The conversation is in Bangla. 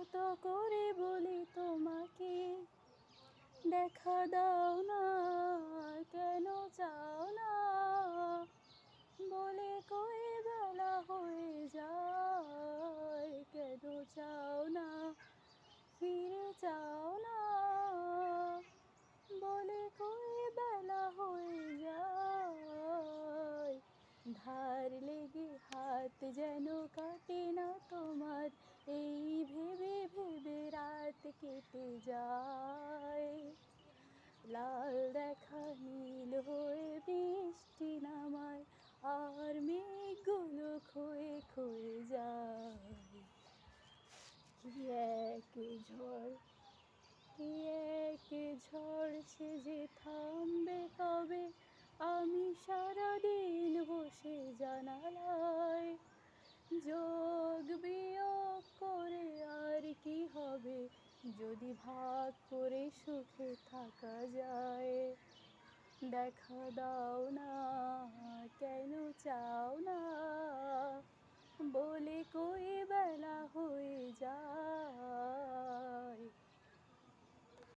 কত করে বলি তোমাকে দেখা দাও না, কেন চাও না? বলে কই বেলা হয়ে যায়, কেন চাও না, ফিরে চাও না? বলে কই বেলা হয়ে যায়, ধার লেগে হাত যেন কাটে না তোমার, এই ভেবে ভেবে রাত কেটে যায়। লাল দেখা নীল হয়ে বৃষ্টি নামায়, আর মেঘগুলো ক্ষয়ে ক্ষয়ে যায়। কি এক ঝড়, কি এক ঝড়, সে যে থামবে কবে? আমি সারাদিন বসে জানালায় যোগ বিয়োগ করে আর কি হবে, যদি ভাগ করে সুখে থাকা যায়। দেখা দাও না, কেন চাও না? বলে কই